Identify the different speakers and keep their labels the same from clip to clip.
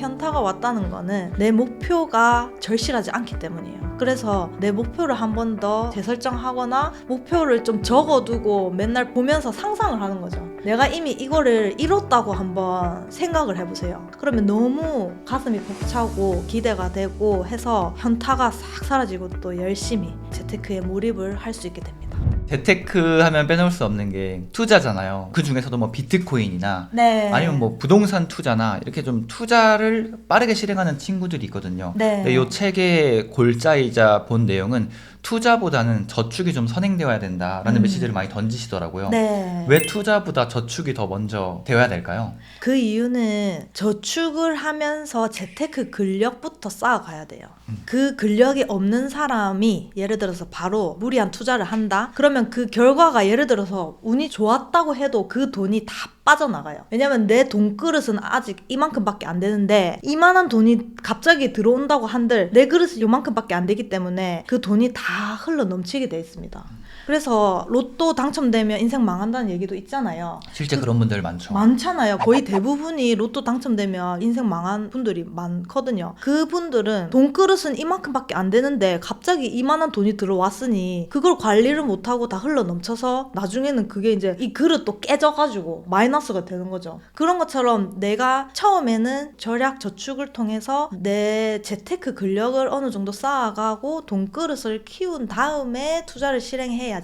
Speaker 1: 현타가 왔다는 거는 내 목표가 절실하지 않기 때문이에요. 그래서 내 목표를 한 번 더 재설정하거나 목표를 좀 적어두고 맨날 보면서 상상을 하는 거죠. 내가 이미 이거를 이뤘다고 한번 생각을 해보세요. 그러면 너무 가슴이 벅차고 기대가 되고 해서 현타가 싹 사라지고 또 열심히 재테크에 몰입을 할 수 있게 됩니다.
Speaker 2: 재테크 하면 빼놓을 수 없는 게 투자잖아요. 그 중에서도 뭐 비트코인이나
Speaker 1: 네.
Speaker 2: 아니면 뭐 부동산 투자나 이렇게 좀 투자를 빠르게 실행하는 친구들이 있거든요.
Speaker 1: 네.
Speaker 2: 근데 이 책의 골자이자 본 내용은 투자보다는 저축이 좀 선행되어야 된다라는 메시지를 많이 던지시더라고요.
Speaker 1: 네.
Speaker 2: 왜 투자보다 저축이 더 먼저 되어야 될까요?
Speaker 1: 그 이유는 저축을 하면서 재테크 근력부터 쌓아가야 돼요. 그 근력이 없는 사람이 예를 들어서 바로 무리한 투자를 한다? 그러면 그 결과가 예를 들어서 운이 좋았다고 해도 그 돈이 다 빠져나가요. 왜냐면 내 돈그릇은 아직 이만큼밖에 안 되는데 이만한 돈이 갑자기 들어온다고 한들 내 그릇은 요만큼밖에 안 되기 때문에 그 돈이 다 흘러 넘치게 돼 있습니다. 그래서 로또 당첨되면 인생 망한다는 얘기도 있잖아요.
Speaker 2: 실제 그런 분들 많죠.
Speaker 1: 많잖아요. 거의 대부분이 로또 당첨되면 인생 망한 분들이 많거든요. 그분들은 돈그릇은 이만큼밖에 안 되는데 갑자기 이만한 돈이 들어왔으니 그걸 관리를 못하고 다 흘러 넘쳐서 나중에는 그게 이제 이 그릇도 깨져가지고 마이너스가 되는 거죠. 그런 것처럼 내가 처음에는 절약 저축을 통해서 내 재테크 근력을 어느 정도 쌓아가고 돈그릇을 키운 다음에 투자를 실행해야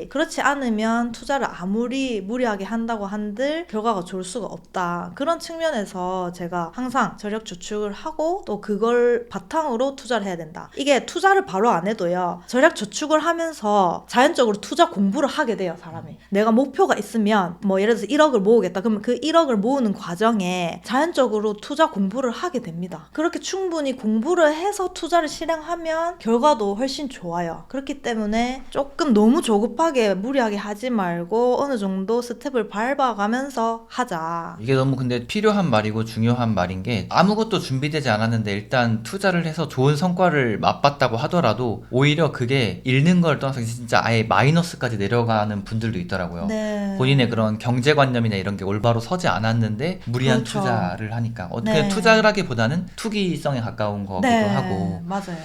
Speaker 1: 그렇지 않으면 투자를 아무리 무리하게 한다고 한들 결과가 좋을 수가 없다. 그런 측면에서 제가 항상 절약 저축을 하고 또 그걸 바탕으로 투자를 해야 된다. 이게 투자를 바로 안 해도요. 절약 저축을 하면서 자연적으로 투자 공부를 하게 돼요. 사람이. 내가 목표가 있으면 뭐 예를 들어서 1억을 모으겠다. 그러면 그 1억을 모으는 과정에 자연적으로 투자 공부를 하게 됩니다. 그렇게 충분히 공부를 해서 투자를 실행하면 결과도 훨씬 좋아요. 그렇기 때문에 조금 너무 조급하게 무리하게 하지 말고 어느 정도 스텝을 밟아가면서 하자.
Speaker 2: 이게 너무 근데 필요한 말이고 중요한 말인 게 아무것도 준비되지 않았는데 일단 투자를 해서 좋은 성과를 맛봤다고 하더라도 오히려 그게 잃는 걸 떠나서 진짜 아예 마이너스까지 내려가는 분들도 있더라고요.
Speaker 1: 네.
Speaker 2: 본인의 그런 경제관념이나 이런 게 올바로 서지 않았는데 무리한
Speaker 1: 그렇죠.
Speaker 2: 투자를 하니까 어떻게
Speaker 1: 네.
Speaker 2: 투자를 하기보다는 투기성에 가까운 거기도
Speaker 1: 네.
Speaker 2: 하고
Speaker 1: 맞아요.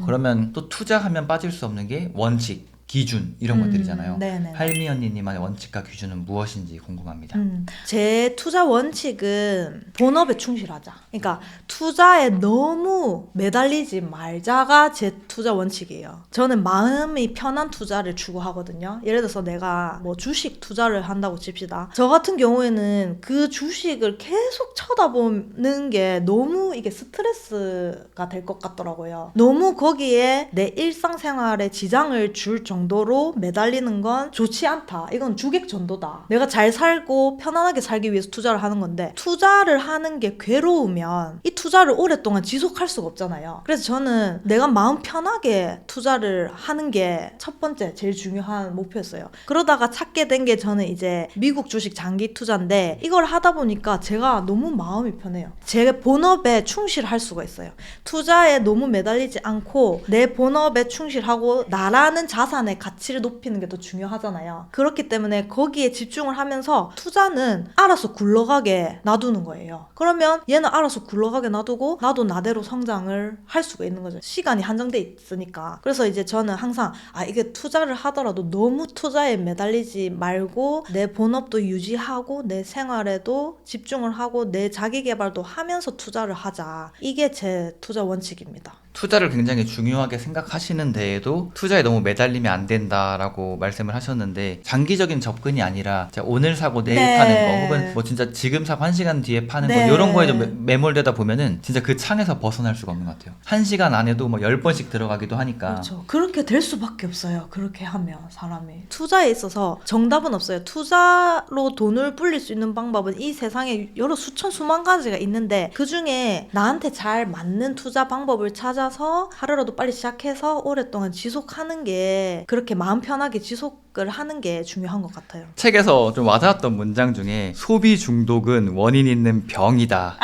Speaker 2: 그러면 또 투자하면 빠질 수 없는 게 원칙, 기준 이런 것들이잖아요.
Speaker 1: 네네.
Speaker 2: 할미 언니님만의 원칙과 기준은 무엇인지 궁금합니다.
Speaker 1: 제 투자 원칙은 본업에 충실하자. 그러니까 투자에 너무 매달리지 말자가 제 투자 원칙이에요. 저는 마음이 편한 투자를 추구하거든요. 예를 들어서 내가 뭐 주식 투자를 한다고 칩시다. 저 같은 경우에는 그 주식을 계속 쳐다보는 게 너무 이게 스트레스가 될 것 같더라고요. 너무 거기에 내 일상생활에 지장을 줄 정도로 매달리는 건 좋지 않다. 이건 주객전도다. 내가 잘 살고 편안하게 살기 위해서 투자를 하는 건데 투자를 하는 게 괴로우면 이 투자를 오랫동안 지속할 수가 없잖아요. 그래서 저는 내가 마음 편하게 투자를 하는 게 첫 번째 제일 중요한 목표였어요. 그러다가 찾게 된 게 저는 이제 미국 주식 장기 투자인데 이걸 하다 보니까 제가 너무 마음이 편해요. 제 본업에 충실할 수가 있어요. 투자에 너무 매달리지 않고 내 본업에 충실하고 나라는 자산의 가치를 높이는 게 더 중요하잖아요. 그렇기 때문에 거기에 집중을 하면서 투자는 알아서 굴러가게 놔두는 거예요. 그러면 얘는 알아서 굴러가게 놔두고 나도 나대로 성장을 할 수가 있는 거죠. 시간이 한정돼 있으니까. 그래서 이제 저는 항상 이게 투자를 하더라도 너무 투자에 매달리지 말고 내 본업도 유지하고 내 생활에도 집중을 하고 내 자기 개발도 하면서 투자를 하자. 이게 제 투자 원칙입니다.
Speaker 2: 투자를 굉장히 중요하게 생각하시는 데에도 투자에 너무 매달리면 안 된다라고 말씀을 하셨는데 장기적인 접근이 아니라 오늘 사고 내일
Speaker 1: 네.
Speaker 2: 파는 거 혹은 뭐 진짜 지금 사고 1시간 뒤에 파는
Speaker 1: 네.
Speaker 2: 거 이런 거에 좀 매몰되다 보면은 진짜 그 창에서 벗어날 수가 없는 것 같아요. 1시간 안에도 뭐 10번씩 들어가기도 하니까.
Speaker 1: 그렇죠. 그렇게 될 수밖에 없어요. 그렇게 하면 사람이. 투자에 있어서 정답은 없어요. 투자로 돈을 불릴 수 있는 방법은 이 세상에 여러 수천 수만 가지가 있는데 그중에 나한테 잘 맞는 투자 방법을 찾아서 하루라도 빨리 시작해서 오랫동안 지속하는 게 그렇게 마음 편하게 지속 생각을 하는 게 중요한 것 같아요.
Speaker 2: 책에서 좀 와닿았던 문장 중에 소비 중독은 원인 있는 병이다.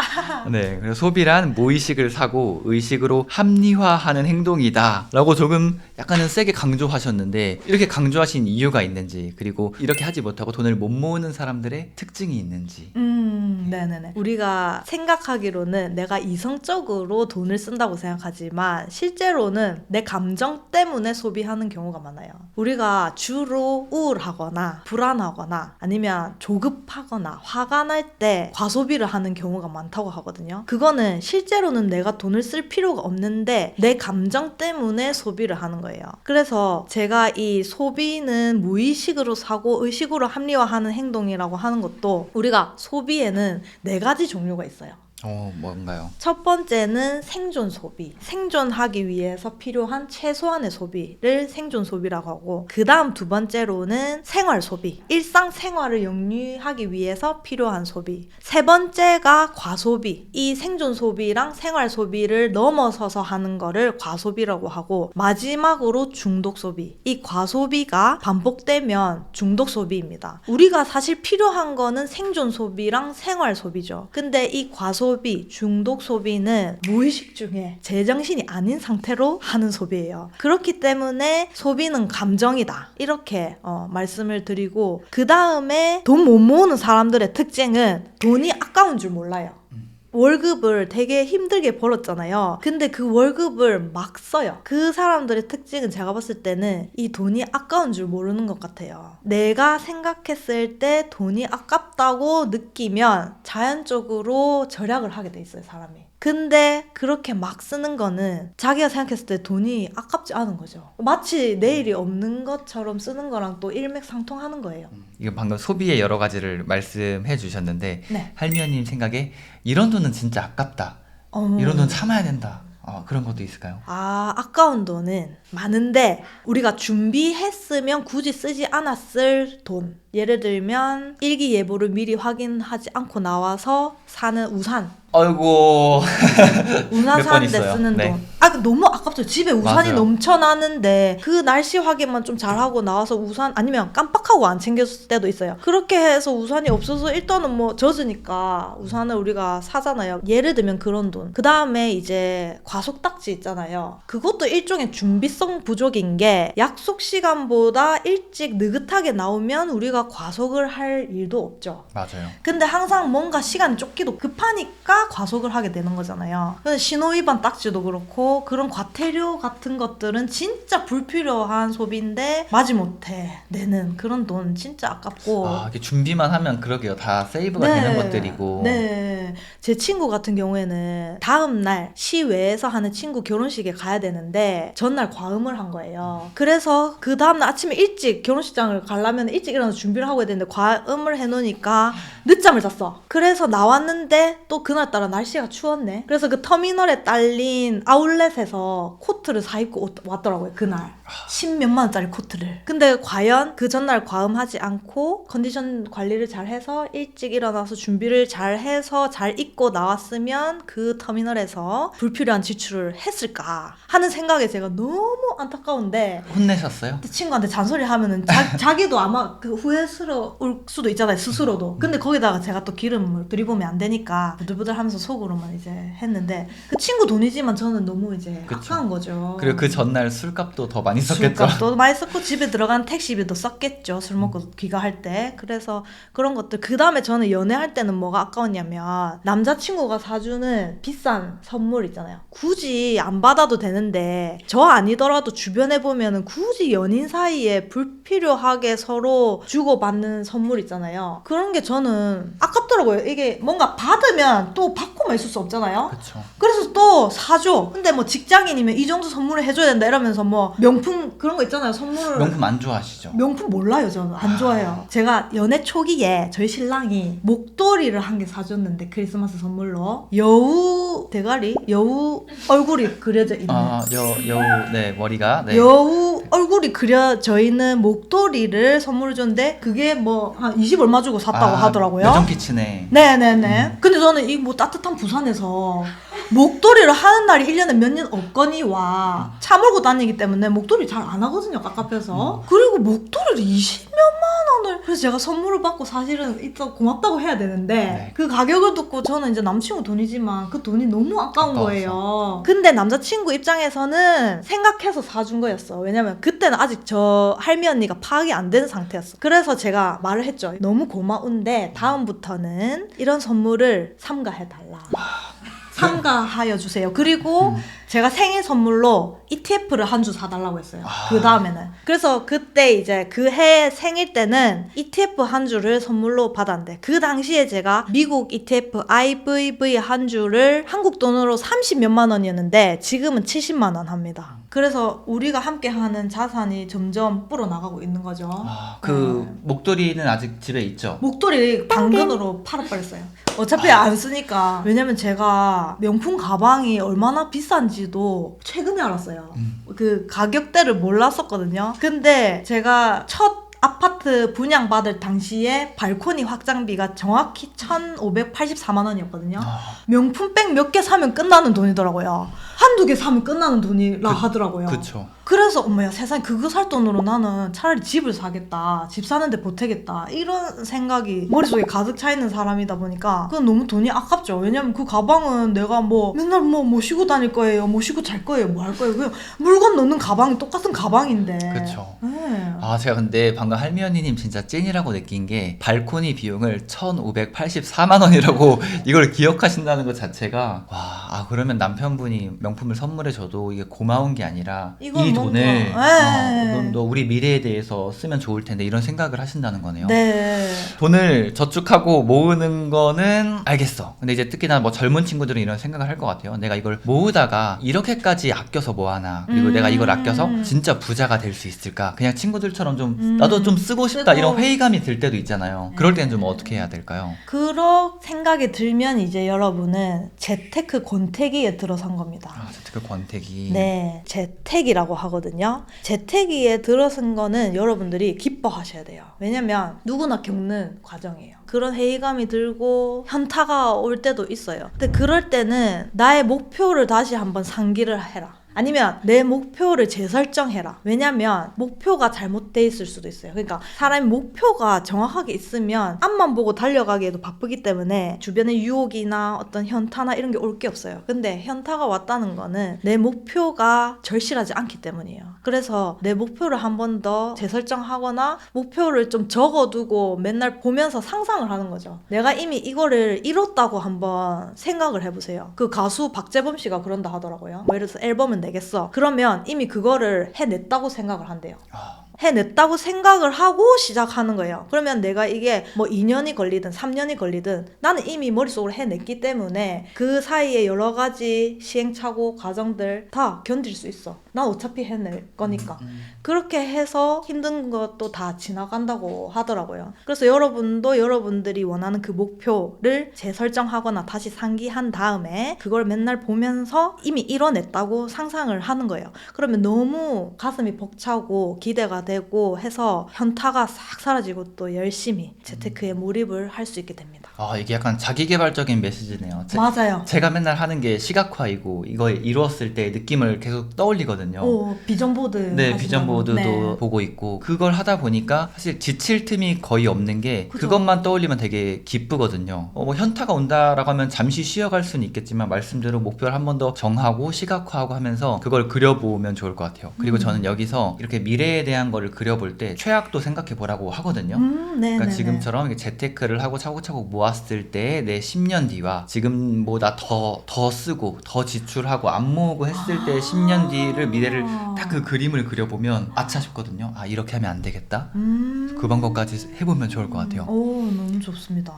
Speaker 2: 네, 그래서 소비란 무의식을 사고 의식으로 합리화하는 행동이다 라고 조금 약간은 세게 강조하셨는데 이렇게 강조하신 이유가 있는지, 그리고 이렇게 하지 못하고 돈을 못 모으는 사람들의 특징이 있는지.
Speaker 1: 네네네. 우리가 생각하기로는 내가 이성적으로 돈을 쓴다고 생각하지만 실제로는 내 감정 때문에 소비하는 경우가 많아요. 우리가 주로 우울하거나 불안하거나 아니면 조급하거나 화가 날 때 과소비를 하는 경우가 많다고 하거든요. 그거는 실제로는 내가 돈을 쓸 필요가 없는데 내 감정 때문에 소비를 하는 거예요. 그래서 제가 이 소비는 무의식으로 사고 의식으로 합리화하는 행동이라고 하는 것도, 우리가 소비에는 4가지 종류가 있어요.
Speaker 2: 뭔가요?
Speaker 1: 첫 번째는 생존 소비. 생존하기 위해서 필요한 최소한의 소비를 생존 소비라고 하고, 그 다음 2번째로는 생활 소비. 일상생활을 영위하기 위해서 필요한 소비. 3번째가 과소비. 이 생존 소비랑 생활 소비를 넘어서서 하는 거를 과소비라고 하고, 마지막으로 중독 소비. 이 과소비가 반복되면 중독 소비입니다. 우리가 사실 필요한 거는 생존 소비랑 생활 소비죠. 근데 이 과소비, 중독 소비는 무의식 중에 제정신이 아닌 상태로 하는 소비예요. 그렇기 때문에 소비는 감정이다, 이렇게 말씀을 드리고, 그 다음에 돈 못 모으는 사람들의 특징은 돈이 아까운 줄 몰라요. 월급을 되게 힘들게 벌었잖아요. 근데 그 월급을 막 써요. 그 사람들의 특징은 제가 봤을 때는 이 돈이 아까운 줄 모르는 것 같아요. 내가 생각했을 때 돈이 아깝다고 느끼면 자연적으로 절약을 하게 돼 있어요, 사람이. 근데 그렇게 막 쓰는 거는 자기가 생각했을 때 돈이 아깝지 않은 거죠. 마치 내일이 없는 것처럼 쓰는 거랑 또 일맥상통하는 거예요.
Speaker 2: 이거 방금 소비의 여러 가지를 말씀해 주셨는데,
Speaker 1: 네.
Speaker 2: 할미언님 생각에 이런 돈은 진짜 아깝다, 이런 돈 참아야 된다, 그런 것도 있을까요?
Speaker 1: 아까운 돈은 많은데 우리가 준비했으면 굳이 쓰지 않았을 돈. 예를 들면 일기예보를 미리 확인하지 않고 나와서 사는 우산.
Speaker 2: 아이고.
Speaker 1: 우산
Speaker 2: 몇 번
Speaker 1: 사는데
Speaker 2: 있어요.
Speaker 1: 쓰는
Speaker 2: 네.
Speaker 1: 돈. 너무 아깝죠. 집에 우산이
Speaker 2: 맞아요.
Speaker 1: 넘쳐나는데 그 날씨 확인만 좀 잘하고 나와서 우산, 아니면 깜빡하고 안 챙겼을 때도 있어요. 그렇게 해서 우산이 없어서 일단은 뭐 젖으니까 우산을 우리가 사잖아요. 예를 들면 그런 돈. 그 다음에 이제 과속딱지 있잖아요. 그것도 일종의 준비성 부족인 게, 약속 시간보다 일찍 느긋하게 나오면 우리가 과속을 할 일도 없죠.
Speaker 2: 맞아요.
Speaker 1: 근데 항상 뭔가 시간이 쫓기도 급하니까 과속을 하게 되는 거잖아요. 근데 신호위반 딱지도 그렇고, 그런 과태료 같은 것들은 진짜 불필요한 소비인데 마지못해 내는 그런 돈 진짜 아깝고.
Speaker 2: 이게 준비만 하면 그러게요. 다 세이브가 되는 것들이고.
Speaker 1: 네. 제 친구 같은 경우에는 다음날 시외에서 하는 친구 결혼식에 가야 되는데 전날 과음을 한 거예요. 그래서 그 다음날 아침에 일찍 결혼식장을 가려면 일찍 일어나서 준비를 하고 해야 되는데 과음을 해놓으니까 늦잠을 잤어. 그래서 나왔는데 또 그날따라 날씨가 추웠네. 그래서 그 터미널에 딸린 아울렛에서 코트를 사입고 왔더라고요, 그날. 10몇만 원짜리 코트를. 근데 과연 그 전날 과음하지 않고 컨디션 관리를 잘 해서 일찍 일어나서 준비를 잘 해서 잘 입고 나왔으면 그 터미널에서 불필요한 지출을 했을까 하는 생각에 제가 너무 안타까운데,
Speaker 2: 혼내셨어요?
Speaker 1: 친구한테 잔소리 하면은 자기도 아마 그 후회스러울 수도 있잖아요, 스스로도. 근데 거기다가 제가 또 기름을 들이보면 안 되니까 부들부들 하면서 속으로만 이제 했는데, 그 친구 돈이지만 저는 너무 이제
Speaker 2: 그쵸.
Speaker 1: 아까운 거죠.
Speaker 2: 그리고 그 전날 술값도 더 많이 썼겠죠.
Speaker 1: 술값도 많이 썼고 집에 들어간 택시비도 썼겠죠. 술 먹고 귀가할 때. 그래서 그런 것들. 그 다음에 저는 연애할 때는 뭐가 아까웠냐면, 남자친구가 사주는 비싼 선물 있잖아요. 굳이 안 받아도 되는데 저 아니더라도 주변에 보면은 굳이 연인 사이에 불필요하게 서로 주고받는 선물 있잖아요. 그런 게 저는 아깝더라고요. 이게 뭔가 받으면 또 받고만 있을 수 없잖아요.
Speaker 2: 그쵸.
Speaker 1: 그래서 또 사줘. 근데 뭐 직장인이면 이 정도 선물을 해줘야 된다 이러면서 뭐 명품 그런 거 있잖아요. 선물을.
Speaker 2: 명품 안 좋아하시죠?
Speaker 1: 명품 몰라요. 저는 안 좋아해요. 제가 연애 초기에 저희 신랑이 목도리를 한 개 사줬는데, 크리스마스 선물로 여우 대가리? 여우 얼굴이 그려져 있는
Speaker 2: 여우, 네, 머리가. 네.
Speaker 1: 여우 얼굴 얼굴이 그려져 있는 목도리를 선물을 줬는데 그게 뭐 한 20 얼마 주고 샀다고 하더라고요.
Speaker 2: 매점 키친에.
Speaker 1: 네네네. 근데 저는 이 뭐 따뜻한 부산에서 목도리를 하는 날이 1년에 몇 년 없거니와 차 몰고 다니기 때문에 목도리 잘 안 하거든요, 깝깝해서. 그리고 목도리를 20몇만 원을. 그래서 제가 선물을 받고 사실은 이따 고맙다고 해야 되는데
Speaker 2: 네.
Speaker 1: 그 가격을 듣고 저는 이제 남친구 돈이지만 그 돈이 너무 아까운
Speaker 2: 아까워서.
Speaker 1: 거예요. 근데 남자친구 입장에서는 생각해서 사준 거였어. 왜냐면 그때는 아직 저 할미 언니가 파악이 안 된 상태였어. 그래서 제가 말을 했죠. 너무 고마운데 다음부터는 이런 선물을 삼가해달라. 삼가하여 주세요. 그리고 제가 생일 선물로 ETF를 한 주 사달라고 했어요. 그 다음에는. 그래서 그때 이제 그 해 생일 때는 ETF 한 주를 선물로 받았는데 그 당시에 제가 미국 ETF IVV 한 주를 한국 돈으로 30 몇만 원이었는데 지금은 70만 원 합니다. 그래서 우리가 함께 하는 자산이 점점 불어나가고 있는 거죠.
Speaker 2: 그 목도리는 아직 집에 있죠?
Speaker 1: 목도리 당근으로 팔아버렸어요. 어차피 안 쓰니까. 왜냐면 제가 명품 가방이 얼마나 비싼지도 최근에 알았어요. 그 가격대를 몰랐었거든요. 근데 제가 첫 아파트 분양받을 당시에 발코니 확장비가 정확히 1,584만 원이었거든요. 명품백 몇 개 사면 끝나는 돈이더라고요. 한두 개 사면 끝나는 돈이라 하더라고요.
Speaker 2: 그쵸.
Speaker 1: 그래서 어머야 세상에 그거 살 돈으로 나는 차라리 집을 사겠다. 집 사는데 보태겠다. 이런 생각이 머릿속에 가득 차 있는 사람이다 보니까 그건 너무 돈이 아깝죠. 왜냐면 그 가방은 내가 뭐 맨날 뭐 모시고 다닐 거예요. 모시고 잘 거예요. 뭐 할 거예요. 그냥 물건 넣는 가방이 똑같은 가방인데.
Speaker 2: 그쵸.
Speaker 1: 네.
Speaker 2: 제가 근데 방금 할미 언니님 진짜 찐이라고 느낀 게 발코니 비용을 1,584만 원이라고 이걸 기억하신다는 것 자체가 그러면 남편분이 명품을 선물해줘도 이게 고마운 게 아니라 이 돈을 좀 더 우리 미래에 대해서 쓰면 좋을 텐데 이런 생각을 하신다는 거네요.
Speaker 1: 네.
Speaker 2: 돈을 저축하고 모으는 거는 알겠어. 근데 이제 특히나 뭐 젊은 친구들은 이런 생각을 할 것 같아요. 내가 이걸 모으다가 이렇게까지 아껴서 뭐하나. 그리고 내가 이걸 아껴서 진짜 부자가 될 수 있을까. 그냥 친구들처럼 좀 나도 좀 쓰고 싶다 이런 회의감이 들 때도 있잖아요. 그럴 때는 좀 어떻게 해야 될까요?
Speaker 1: 그런 생각이 들면 이제 여러분은 재테크 권태기에 들어선 겁니다.
Speaker 2: 재테크 권태기.
Speaker 1: 네, 재테기라고 하거든요. 재테기에 들어선 거는 여러분들이 기뻐하셔야 돼요. 왜냐면 누구나 겪는 과정이에요. 그런 회의감이 들고 현타가 올 때도 있어요. 근데 그럴 때는 나의 목표를 다시 한번 상기를 해라. 아니면 내 목표를 재설정해라. 왜냐면 목표가 잘못돼 있을 수도 있어요. 그러니까 사람이 목표가 정확하게 있으면 앞만 보고 달려가기에도 바쁘기 때문에 주변에 유혹이나 어떤 현타나 이런 게 올 게 없어요. 근데 현타가 왔다는 거는 내 목표가 절실하지 않기 때문이에요. 그래서 내 목표를 한 번 더 재설정하거나 목표를 좀 적어두고 맨날 보면서 상상을 하는 거죠. 내가 이미 이거를 이뤘다고 한번 생각을 해보세요. 그 가수 박재범 씨가 그런다 하더라고요. 뭐 예를 들어서 앨범은 내겠어. 그러면 이미 그거를 해냈다고 생각을 한대요. 해냈다고 생각을 하고 시작하는 거예요. 그러면 내가 이게 뭐 2년이 걸리든 3년이 걸리든 나는 이미 머릿속으로 해냈기 때문에 그 사이에 여러 가지 시행착오 과정들 다 견딜 수 있어. 난 어차피 해낼 거니까. 그렇게 해서 힘든 것도 다 지나간다고 하더라고요. 그래서 여러분도 여러분들이 원하는 그 목표를 재설정하거나 다시 상기한 다음에 그걸 맨날 보면서 이미 이뤄냈다고 상상을 하는 거예요. 그러면 너무 가슴이 벅차고 기대가 되고 해서 현타가 싹 사라지고 또 열심히 재테크에 몰입을 할 수 있게 됩니다.
Speaker 2: 이게 약간 자기계발적인 메시지네요.
Speaker 1: 맞아요.
Speaker 2: 제가 맨날 하는 게 시각화이고 이거 이루었을 때 느낌을 계속 떠올리거든요.
Speaker 1: 비전보드.
Speaker 2: 네, 비전보드도
Speaker 1: 네.
Speaker 2: 보고 있고 그걸 하다 보니까 사실 지칠 틈이 거의 없는 게
Speaker 1: 그죠.
Speaker 2: 그것만 떠올리면 되게 기쁘거든요. 뭐 현타가 온다라고 하면 잠시 쉬어갈 수는 있겠지만 말씀대로 목표를 한 번 더 정하고 시각화하고 하면서 그걸 그려보면 좋을 것 같아요. 그리고 저는 여기서 이렇게 미래에 대한 거를 그려볼 때 최악도 생각해 보라고 하거든요. 그러니까 지금처럼 이렇게 재테크를 하고 차곡차곡 모았을 때 내 10년 뒤와 지금보다 더 쓰고 더 지출하고 안 모으고 했을 때 10년 뒤를 미래를 딱 그 그림을 그려보면 아차 싶거든요. 이렇게 하면 안 되겠다. 그 방법까지 해보면 좋을 것 같아요.
Speaker 1: 너무 좋습니다.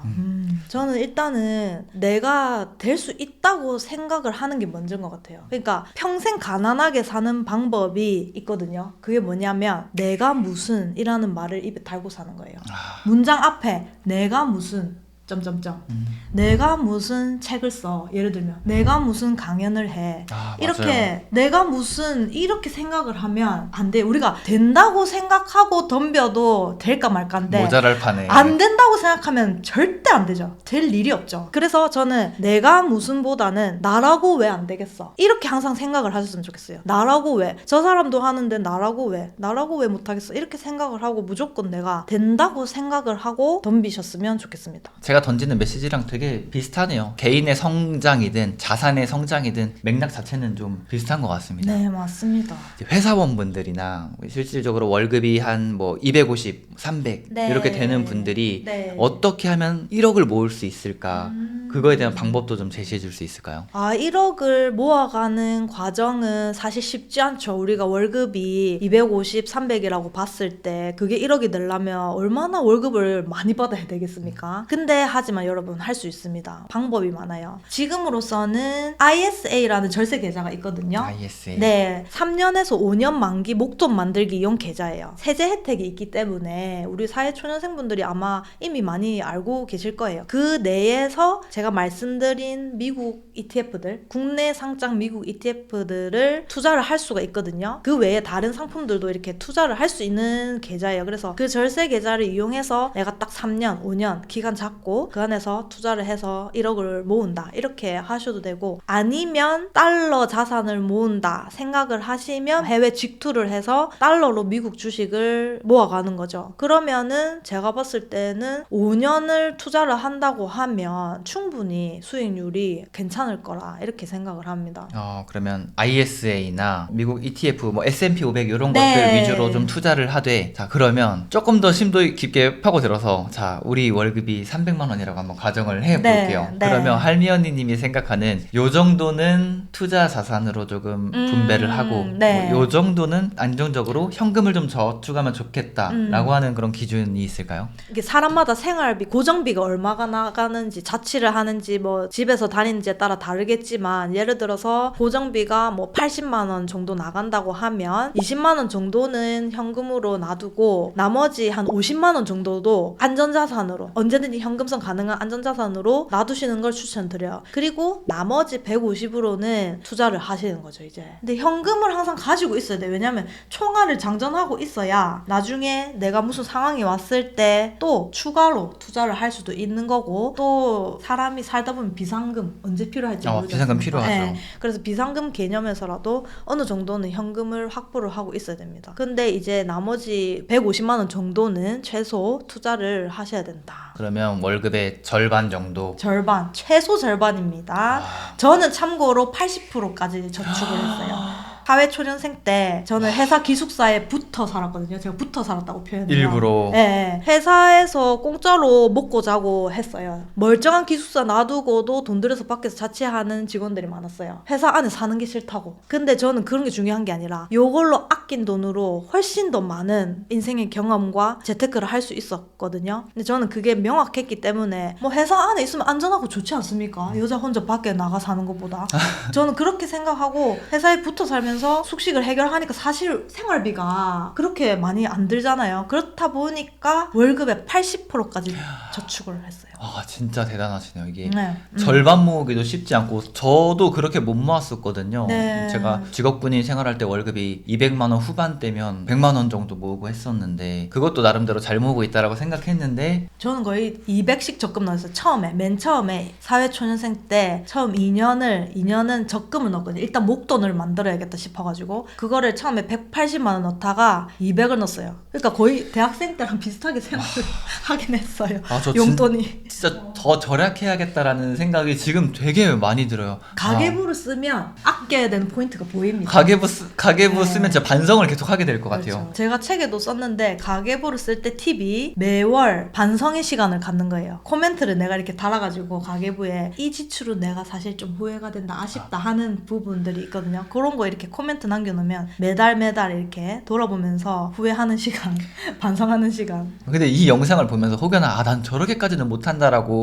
Speaker 1: 저는 일단은 내가 될 수 있다고 생각을 하는 게 먼저인 것 같아요. 그러니까 평생 가난하게 사는 방법이 있거든요. 그게 뭐냐면 내가 무슨 이라는 말을 입에 달고 사는 거예요. 문장 앞에 내가 무슨 점점점. 내가 무슨 책을 써. 예를 들면 내가 무슨 강연을 해. 이렇게
Speaker 2: 맞아요.
Speaker 1: 내가 무슨 이렇게 생각을 하면 안 돼. 우리가 된다고 생각하고 덤벼도 될까 말까인데
Speaker 2: 모자랄 판에.
Speaker 1: 안 된다고 생각하면 절대 안 되죠. 될 일이 없죠. 그래서 저는 내가 무슨 보다는 나라고 왜 안 되겠어. 이렇게 항상 생각을 하셨으면 좋겠어요. 나라고 왜. 저 사람도 하는데 나라고 왜. 나라고 왜 못하겠어. 이렇게 생각을 하고 무조건 내가 된다고 생각을 하고 덤비셨으면 좋겠습니다.
Speaker 2: 제가 던지는 메시지랑 되게 비슷하네요. 개인의 성장이든 자산의 성장이든 맥락 자체는 좀 비슷한 것 같습니다.
Speaker 1: 네, 맞습니다.
Speaker 2: 이제 회사원분들이나 실질적으로 월급이 한 뭐 250, 300
Speaker 1: 네.
Speaker 2: 이렇게 되는 분들이
Speaker 1: 네.
Speaker 2: 어떻게 하면 1억을 모을 수 있을까? 그거에 대한 방법도 좀 제시해 줄 수 있을까요?
Speaker 1: 1억을 모아가는 과정은 사실 쉽지 않죠. 우리가 월급이 250, 300이라고 봤을 때 그게 1억이 되려면 얼마나 월급을 많이 받아야 되겠습니까? 근데 하지만 여러분 할 수 있습니다. 방법이 많아요. 지금으로서는 ISA라는 절세 계좌가 있거든요.
Speaker 2: ISA.
Speaker 1: 네, 3년에서 5년 만기 목돈 만들기 이용 계좌예요. 세제 혜택이 있기 때문에 우리 사회초년생분들이 아마 이미 많이 알고 계실 거예요. 그 내에서 제가 말씀드린 미국 ETF들, 국내 상장 미국 ETF들을 투자를 할 수가 있거든요. 그 외에 다른 상품들도 이렇게 투자를 할 수 있는 계좌예요. 그래서 그 절세 계좌를 이용해서 내가 딱 3년, 5년 기간 잡고 그 안에서 투자를 해서 1억을 모은다. 이렇게 하셔도 되고, 아니면 달러 자산을 모은다 생각을 하시면 해외 직투를 해서 달러로 미국 주식을 모아가는 거죠. 그러면은 제가 봤을 때는 5년을 투자를 한다고 하면 충분히 수익률이 괜찮을 거라 이렇게 생각을 합니다.
Speaker 2: 그러면 ISA나 미국 ETF, 뭐 S&P 500 이런
Speaker 1: 네.
Speaker 2: 것들 위주로 좀 투자를 하되, 자 그러면 조금 더 심도 깊게 파고들어서 자 우리 월급이 300만 원이라고 한번 가정을 해볼게요.
Speaker 1: 네.
Speaker 2: 그러면 할미 언니님이 생각하는 요 정도는 투자 자산으로 조금 분배를 하고,
Speaker 1: 네.
Speaker 2: 요 정도는 안정적으로 현금을 좀 저축하면 좋겠다라고 하는 그런 기준이 있을까요?
Speaker 1: 이게 사람마다 생활비, 고정비가 얼마가 나가는지, 자취를 하는지 뭐 집에서 다니는지에 따라 다르겠지만, 예를 들어서 고정비가 뭐 80만 원 정도 나간다고 하면 20만 원 정도는 현금으로 놔두고 나머지 한 50만 원 정도도 안전자산으로, 언제든지 현금성 가능한 안전자산으로 놔두시는 걸 추천드려요. 그리고 나머지 150으로는 투자를 하시는 거죠, 이제. 근데 현금을 항상 가지고 있어야 돼요. 왜냐면 총알을 장전하고 있어야 나중에 내가 무슨 상황이 왔을 때 또 추가로 투자를 할 수도 있는 거고, 또 사람이 살다 보면 비상금 언제 필요할지 모르죠.
Speaker 2: 비상금 필요하죠.
Speaker 1: 네. 그래서 비상금 개념에서라도 어느 정도는 현금을 확보를 하고 있어야 됩니다. 근데 이제 나머지 150만 원 정도는 최소 투자를 하셔야 된다.
Speaker 2: 그러면 월급의 절반 정도.
Speaker 1: 절반, 최소 절반입니다. 저는 참고로 80%까지 저축을 했어요. 사회초년생 때 저는 회사 기숙사에 붙어 살았거든요. 제가 붙어 살았다고 표현해요.
Speaker 2: 일부러.
Speaker 1: 네, 회사에서 공짜로 먹고 자고 했어요. 멀쩡한 기숙사 놔두고도 돈 들여서 밖에서 자취하는 직원들이 많았어요. 회사 안에 사는 게 싫다고. 근데 저는 그런 게 중요한 게 아니라 요걸로 아낀 돈으로 훨씬 더 많은 인생의 경험과 재테크를 할 수 있었거든요. 근데 저는 그게 명확했기 때문에 뭐 회사 안에 있으면 안전하고 좋지 않습니까? 여자 혼자 밖에 나가 사는 것보다. 저는 그렇게 생각하고 회사에 붙어 살면서 숙식을 해결하니까 사실 생활비가 그렇게 많이 안 들잖아요. 그렇다 보니까 월급의 80%까지 저축을 했어요.
Speaker 2: 진짜 대단하시네요. 이게
Speaker 1: 네.
Speaker 2: 절반 모으기도 쉽지 않고, 저도 그렇게 못 모았었거든요.
Speaker 1: 네.
Speaker 2: 제가 직업군인 생활할 때 월급이 200만 원 후반대면 100만 원 정도 모으고 했었는데, 그것도 나름대로 잘 모으고 있다라고 생각했는데,
Speaker 1: 저는 거의 200씩 적금 넣었어요. 맨 처음에 사회초년생 때 처음 2년은 적금을 넣었거든요. 일단 목돈을 만들어야겠다 싶어가지고 그거를 처음에 180만 원 넣다가 200을 넣었어요. 그러니까 거의 대학생 때랑 비슷하게 생활을 하긴 했어요.
Speaker 2: 저
Speaker 1: 용돈이.
Speaker 2: 진짜 더 절약해야겠다라는 생각이 지금 되게 많이 들어요.
Speaker 1: 가계부를 쓰면 아껴야 되는 포인트가 보입니다.
Speaker 2: 가계부
Speaker 1: 네.
Speaker 2: 쓰면 진짜 반성을 계속 하게 될 것 같아요.
Speaker 1: 그렇죠. 제가 책에도 썼는데 가계부를 쓸 때 팁이 매월 반성의 시간을 갖는 거예요. 코멘트를 내가 이렇게 달아가지고 가계부에 이 지출은 내가 사실 좀 후회가 된다, 아쉽다 하는 부분들이 있거든요. 그런 거 이렇게 코멘트 남겨놓으면 매달 이렇게 돌아보면서 후회하는 시간, 반성하는 시간.
Speaker 2: 근데 이 영상을 보면서 혹여나 난 저렇게까지는 못한다라고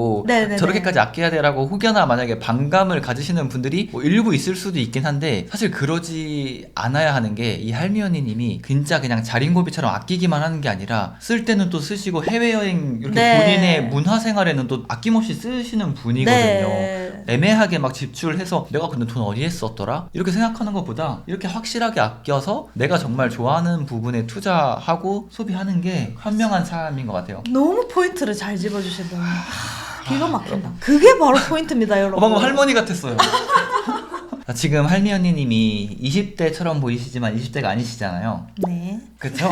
Speaker 2: 되고
Speaker 1: 네네네.
Speaker 2: 저렇게까지 아껴야 되라고 혹여나 만약에 반감을 가지시는 분들이 뭐 일부 있을 수도 있긴 한데 사실 그러지 않아야 하는 게 이 할미 언니님이 진짜 그냥 자린고비처럼 아끼기만 하는 게 아니라 쓸 때는 또 쓰시고 해외여행 이렇게
Speaker 1: 네.
Speaker 2: 본인의 문화생활에는 또 아낌없이 쓰시는 분이거든요.
Speaker 1: 네.
Speaker 2: 애매하게 막 지출해서 내가 근데 돈 어디에 썼더라? 이렇게 생각하는 것보다 이렇게 확실하게 아껴서 내가 정말 좋아하는 부분에 투자하고 소비하는 게 현명한 삶인 것 같아요.
Speaker 1: 너무 포인트를 잘 집어주시더니 기가 막힌다. 그게 바로 포인트입니다, 여러분.
Speaker 2: 방금 할머니 같았어요. 지금 할미 언니님이 20대처럼 보이시지만 20대가 아니시잖아요.
Speaker 1: 네.
Speaker 2: 그쵸?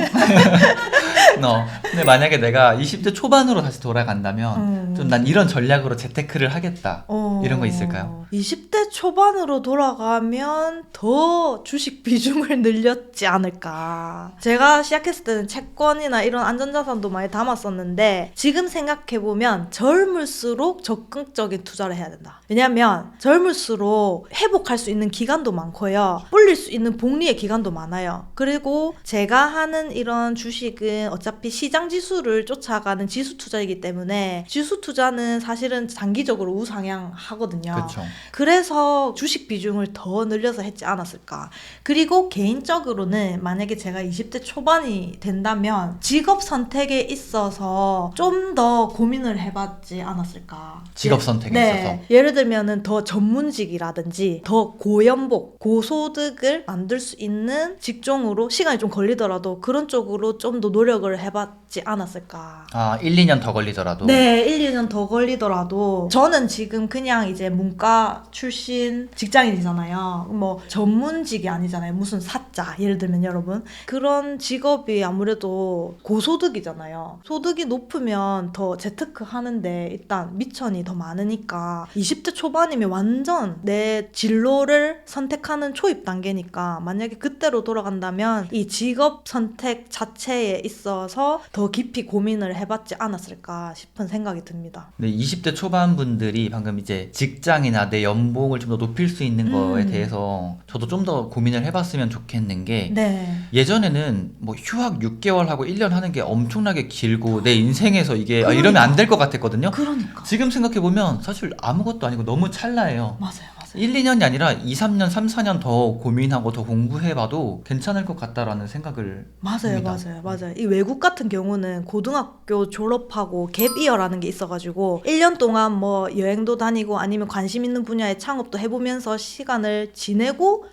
Speaker 2: 근데 만약에 내가 20대 초반으로 다시 돌아간다면 좀 난 이런 전략으로 재테크를 하겠다. 이런 거 있을까요?
Speaker 1: 20대 초반으로 돌아가면 더 주식 비중을 늘렸지 않을까. 제가 시작했을 때는 채권이나 이런 안전자산도 많이 담았었는데 지금 생각해보면 젊을수록 적극적인 투자를 해야 된다. 왜냐면 젊을수록 회복할 수 있는 기간도 많고요. 불릴 수 있는 복리의 기간도 많아요. 그리고 제가 하는 이런 주식은 어차피 시장 지수를 쫓아가는 지수 투자이기 때문에 지수 투자는 사실은 장기적으로 우상향하거든요.
Speaker 2: 그렇죠.
Speaker 1: 그래서 주식 비중을 더 늘려서 했지 않았을까. 그리고 개인적으로는 만약에 제가 20대 초반이 된다면 직업 선택에 있어서 좀 더 고민을 해봤지 않았을까.
Speaker 2: 직업 선택에 있어서.
Speaker 1: 예를 들면은 더 전문직이라든지 더 고연봉, 고소득을 만들 수 있는 직종으로 시간이 좀 걸리더라도 그런 쪽으로 좀 더 노력을 해봤지 않았을까.
Speaker 2: 아, 1, 2년 더 걸리더라도.
Speaker 1: 네, 1, 2년 더 걸리더라도 저는 지금 그냥 이제 문과 출신 직장인이잖아요. 뭐 전문직이 아니잖아요. 무슨 사자 예를 들면 여러분 그런 직업이 아무래도 고소득이잖아요. 소득이 높으면 더 재테크 하는데 일단 미천이 더 많으니까 20대 초반이면 완전 내 진로를 선택하는 초입 단계니까 만약에 그때로 돌아간다면 이 직업 선택 자체에 있어서 더 깊이 고민을 해봤지 않았을까 싶은 생각이 듭니다.
Speaker 2: 네, 20대 초반 분들이 방금 이제 직장이나 내 연봉을 좀 더 높일 수 있는 거에 대해서 저도 좀 더 고민을 해봤으면 좋겠는 게
Speaker 1: 네.
Speaker 2: 예전에는 뭐 휴학 6개월 하고 1년 하는 게 엄청나게 길고 내 인생에서 이게 이러면 안 될 것 같았거든요.
Speaker 1: 그러니까.
Speaker 2: 지금 생각해보면 사실 아무것도 아니고 너무 찰나예요.
Speaker 1: 맞아요.
Speaker 2: 1, 2년이 아니라 2, 3년, 3, 4년 더 고민하고 더 공부해봐도 괜찮을 것 같다라는 생각을
Speaker 1: 맞아요. 이 외국 같은 경우는 고등학교 졸업하고 갭이어라는 게 있어가지고 1년 동안 뭐 여행도 다니고 아니면 관심 있는 분야의 창업도 해보면서 시간을 지내고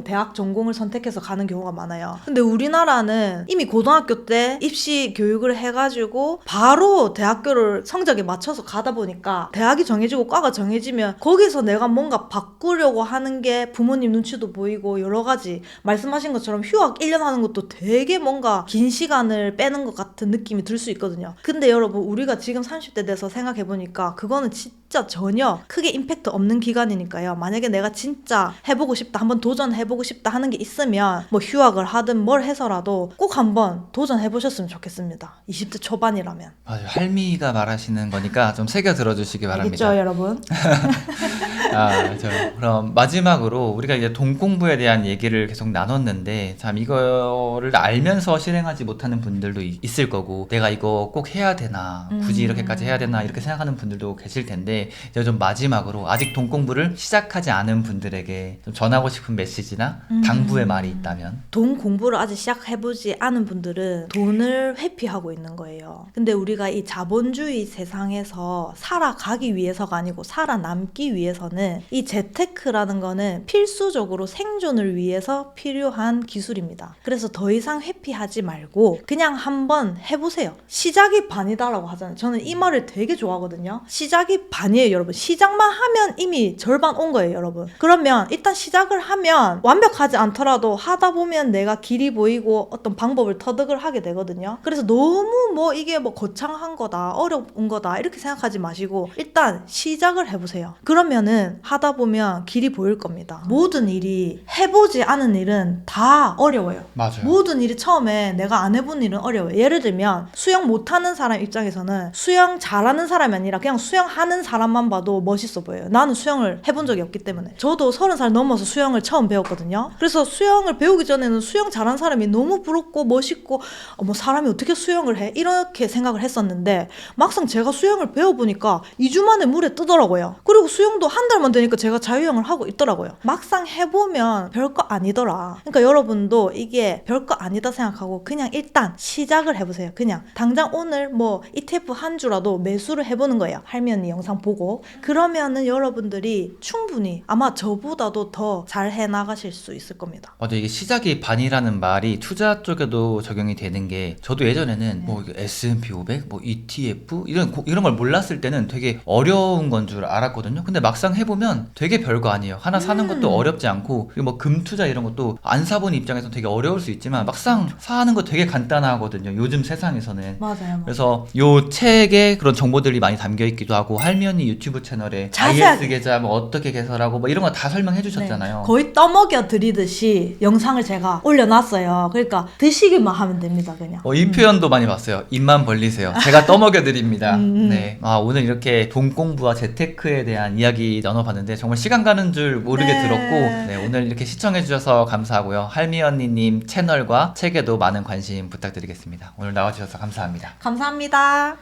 Speaker 1: 대학 전공을 선택해서 가는 경우가 많아요. 근데 우리나라는 이미 고등학교 때 입시 교육을 해가지고 바로 대학교를 성적에 맞춰서 가다 보니까 대학이 정해지고 과가 정해지면 거기서 내가 뭔가 바꾸려고 하는 게 부모님 눈치도 보이고 여러 가지 말씀하신 것처럼 휴학 1년 하는 것도 되게 뭔가 긴 시간을 빼는 것 같은 느낌이 들 수 있거든요. 근데 여러분 우리가 지금 30대 돼서 생각해보니까 그거는 진짜 전혀 크게 임팩트 없는 기간이니까요. 만약에 내가 진짜 해보고 싶다 한번 도전해보고 싶다 하는 게 있으면 뭐 휴학을 하든 뭘 해서라도 꼭 한번 도전해보셨으면 좋겠습니다. 20대 초반이라면.
Speaker 2: 맞아요. 할미가 말하시는 거니까 좀 새겨 들어주시기 바랍니다.
Speaker 1: 알겠죠 여러분?
Speaker 2: 그럼 마지막으로 우리가 이제 돈 공부에 대한 얘기를 계속 나눴는데 참 이거를 알면서 실행하지 못하는 분들도 있을 거고 내가 이거 꼭 해야 되나 굳이 이렇게까지 해야 되나 이렇게 생각하는 분들도 계실 텐데 이제 좀 마지막으로 아직 돈 공부를 시작하지 않은 분들에게 좀 전하고 싶은 메시지나 당부의 말이 있다면.
Speaker 1: 돈 공부를 아직 시작해보지 않은 분들은 돈을 회피하고 있는 거예요. 근데 우리가 이 자본주의 세상에서 살아가기 위해서가 아니고 살아남기 위해서는 이 재테크라는 거는 필수적으로 생존을 위해서 필요한 기술입니다. 그래서 더 이상 회피하지 말고 그냥 한번 해보세요. 시작이 반이다라고 하잖아요. 저는 이 말을 되게 좋아하거든요. 시작이 반이에요, 여러분. 시작만 하면 이미 절반 온 거예요, 여러분. 그러면 일단 시작을 하면 완벽하지 않더라도 하다 보면 내가 길이 보이고 어떤 방법을 터득을 하게 되거든요. 그래서 너무 뭐 이게 뭐 거창한 거다, 어려운 거다 이렇게 생각하지 마시고 일단 시작을 해보세요. 그러면은 하다 보면 길이 보일 겁니다. 모든 일이 해보지 않은 일은 다 어려워요.
Speaker 2: 맞아요.
Speaker 1: 모든 일이 처음에 내가 안 해본 일은 어려워요. 예를 들면 수영 못하는 사람 입장에서는 수영 잘하는 사람이 아니라 그냥 수영하는 사람 사람만 봐도 멋있어 보여요. 나는 수영을 해본 적이 없기 때문에. 저도 30살 넘어서 수영을 처음 배웠거든요. 그래서 수영을 배우기 전에는 수영 잘하는 사람이 너무 부럽고 멋있고 뭐 사람이 어떻게 수영을 해? 이렇게 생각을 했었는데 막상 제가 수영을 배워보니까 2주 만에 물에 뜨더라고요. 그리고 수영도 한 달만 되니까 제가 자유형을 하고 있더라고요. 막상 해보면 별거 아니더라. 그러니까 여러분도 이게 별거 아니다 생각하고 그냥 일단 시작을 해보세요. 그냥 당장 오늘 뭐 ETF 한 주라도 매수를 해보는 거예요. 할머니 영상 보고. 그러면은 여러분들이 충분히 아마 저보다도 더 잘 해나가실 수 있을 겁니다.
Speaker 2: 맞아, 이게 시작이 반이라는 말이 투자 쪽에도 적용이 되는 게, 저도 예전에는 뭐 S&P 500, 뭐 ETF 이런 걸 몰랐을 때는 되게 어려운 건 줄 알았거든요. 근데 막상 해보면 되게 별거 아니에요. 하나 사는 것도 어렵지 않고, 그리고 뭐 금투자 이런 것도 안 사본 입장에서 되게 어려울 수 있지만 막상 사는 거 되게 간단하거든요. 요즘 세상에서는.
Speaker 1: 맞아요.
Speaker 2: 그래서 요 책에 그런 정보들이 많이 담겨 있기도 하고, 할머니 유튜브 채널에 IS 계좌 뭐 어떻게 개설하고 뭐 이런 거 다 설명해 주셨잖아요.
Speaker 1: 거의 떠먹여 드리듯이 영상을 제가 올려놨어요. 그러니까 드시기만 하면 됩니다. 그냥.
Speaker 2: 이 표현도 많이 봤어요. 입만 벌리세요. 제가 떠먹여 드립니다. 네. 오늘 이렇게 돈 공부와 재테크에 대한 이야기 나눠봤는데 정말 시간 가는 줄 모르게 들었고, 네, 오늘 이렇게 시청해 주셔서 감사하고요. 할미 언니님 채널과 책에도 많은 관심 부탁드리겠습니다. 오늘 나와주셔서 감사합니다.
Speaker 1: 감사합니다.